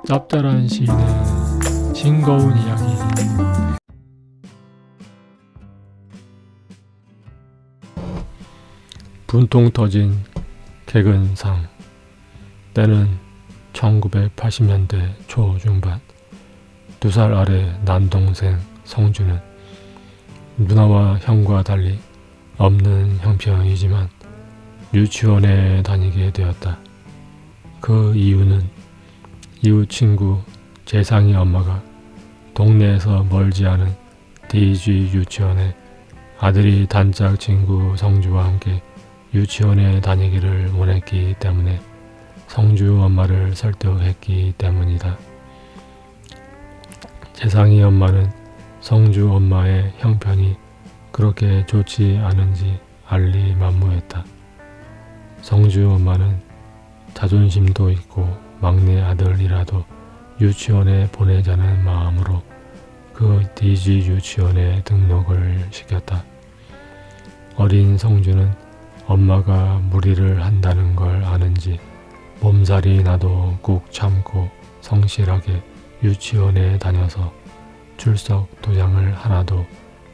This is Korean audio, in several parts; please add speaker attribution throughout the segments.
Speaker 1: 짭짤한 시인의 싱거운 이야기. 분통 터진 개근상. 때는 1980년대 초중반. 2살 아래 남동생 성주는 누나와 형과 달리 없는 형편이지만 유치원에 다니게 되었다. 그 이유는 이웃 친구 재상이 엄마가 동네에서 멀지 않은 DG 유치원에 아들이 단짝 친구 성주와 함께 유치원에 다니기를 원했기 때문에 성주 엄마를 설득했기 때문이다. 재상이 엄마는 성주 엄마의 형편이 그렇게 좋지 않은지 알리만무했다. 성주 엄마는 자존심도 있고 막내 아들이라도 유치원에 보내자는 마음으로 그 DG 유치원에 등록을 시켰다. 어린 성주는 엄마가 무리를 한다는 걸 아는지 몸살이 나도 꾹 참고 성실하게 유치원에 다녀서 출석 도장을 하나도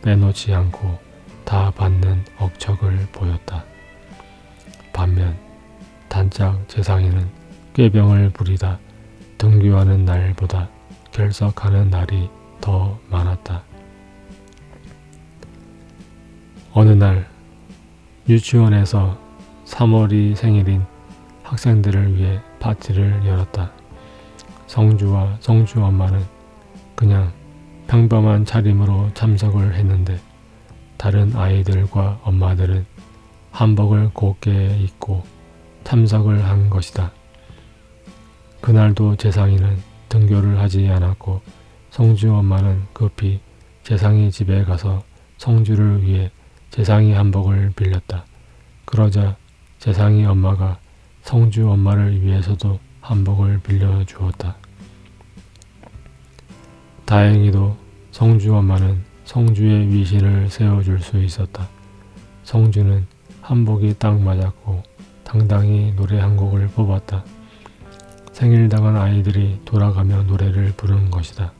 Speaker 1: 빼놓지 않고 다 받는 억척을 보였다. 반면 단짝 재상이는 꾀병을 부리다 등교하는 날보다 결석하는 날이 더 많았다. 어느 날 유치원에서 3월이 생일인 학생들을 위해 파티를 열었다. 성주와 성주 엄마는 그냥 평범한 차림으로 참석을 했는데 다른 아이들과 엄마들은 한복을 곱게 입고 참석을 한 것이다. 그날도 재상이는 등교를 하지 않았고 성주 엄마는 급히 재상이 집에 가서 성주를 위해 재상이 한복을 빌렸다. 그러자 재상이 엄마가 성주 엄마를 위해서도 한복을 빌려주었다. 다행히도 성주 엄마는 성주의 위신을 세워줄 수 있었다. 성주는 한복이 딱 맞았고 당당히 노래 한 곡을 뽑았다. 생일당한 아이들이 돌아가며 노래를 부른 것이다.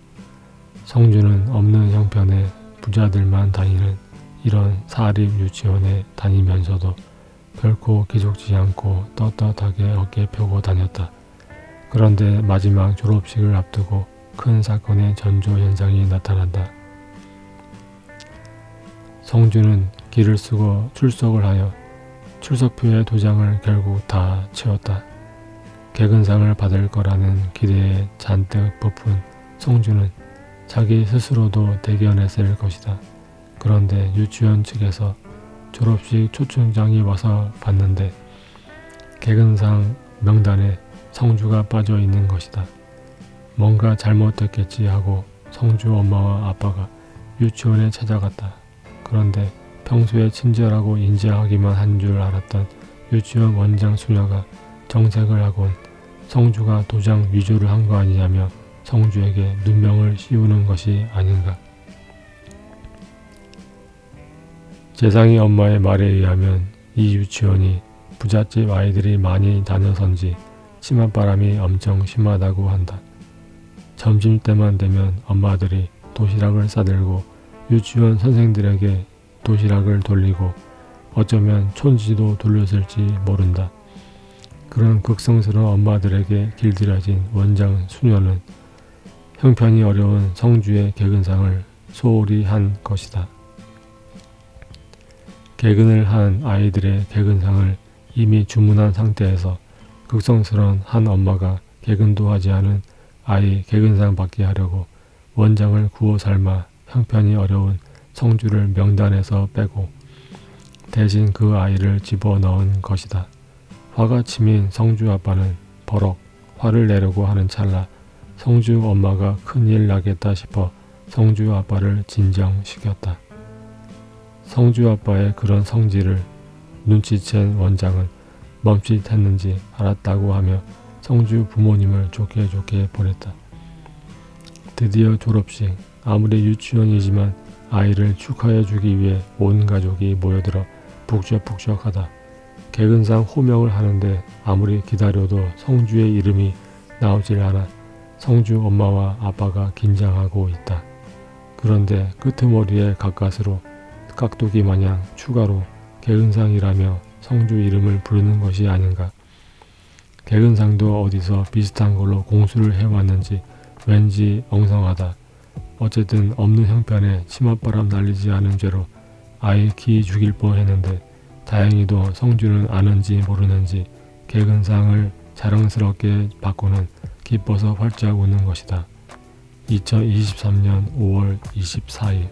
Speaker 1: 성주는 없는 형편의 부자들만 다니는 이런 사립 유치원에 다니면서도 결코 기죽지 않고 떳떳하게 어깨 펴고 다녔다. 그런데 마지막 졸업식을 앞두고 큰 사건의 전조 현상이 나타난다. 성주는 기를 쓰고 출석을 하여 출석표에 도장을 결국 다 채웠다. 개근상을 받을 거라는 기대에 잔뜩 부푼 성주는 자기 스스로도 대견했을 것이다. 그런데 유치원 측에서 졸업식 초청장이 와서 봤는데 개근상 명단에 성주가 빠져 있는 것이다. 뭔가 잘못됐겠지 하고 성주 엄마와 아빠가 유치원에 찾아갔다. 그런데 평소에 친절하고 인자하기만 한 줄 알았던 유치원 원장 수녀가 정색을 하곤 성주가 도장 위조를 한 거 아니냐며 성주에게 누명을 씌우는 것이 아닌가. 재상이 엄마의 말에 의하면 이 유치원이 부잣집 아이들이 많이 다녀선지 치맛바람이 엄청 심하다고 한다. 점심때만 되면 엄마들이 도시락을 싸들고 유치원 선생들에게 도시락을 돌리고 어쩌면 촌지도 돌렸을지 모른다. 그런 극성스러운 엄마들에게 길들여진 원장 수녀는 형편이 어려운 성주의 개근상을 소홀히 한 것이다. 개근을 한 아이들의 개근상을 이미 주문한 상태에서 극성스러운 한 엄마가 개근도 하지 않은 아이 개근상 받게 하려고 원장을 구워 삶아 형편이 어려운 성주를 명단에서 빼고 대신 그 아이를 집어넣은 것이다. 화가 치민 성주 아빠는 버럭 화를 내려고 하는 찰나 성주 엄마가 큰일 나겠다 싶어 성주 아빠를 진정시켰다. 성주 아빠의 그런 성질을 눈치챈 원장은 멈칫했는지 알았다고 하며 성주 부모님을 좋게 보냈다. 드디어 졸업식. 아무리 유치원이지만 아이를 축하해주기 위해 온 가족이 모여들어 북적북적하다. 개근상 호명을 하는데 아무리 기다려도 성주의 이름이 나오질 않아 성주 엄마와 아빠가 긴장하고 있다. 그런데 끄트머리에 가까스로 깍두기 마냥 추가로 개근상이라며 성주 이름을 부르는 것이 아닌가. 개근상도 어디서 비슷한 걸로 공수를 해왔는지 왠지 엉성하다. 어쨌든 없는 형편에 치맛바람 날리지 않은 죄로 아이 기 죽일 뻔했는데 다행히도 성주는 아는지 모르는지 개근상을 자랑스럽게 받고는 기뻐서 활짝 웃는 것이다. 2023년 5월 24일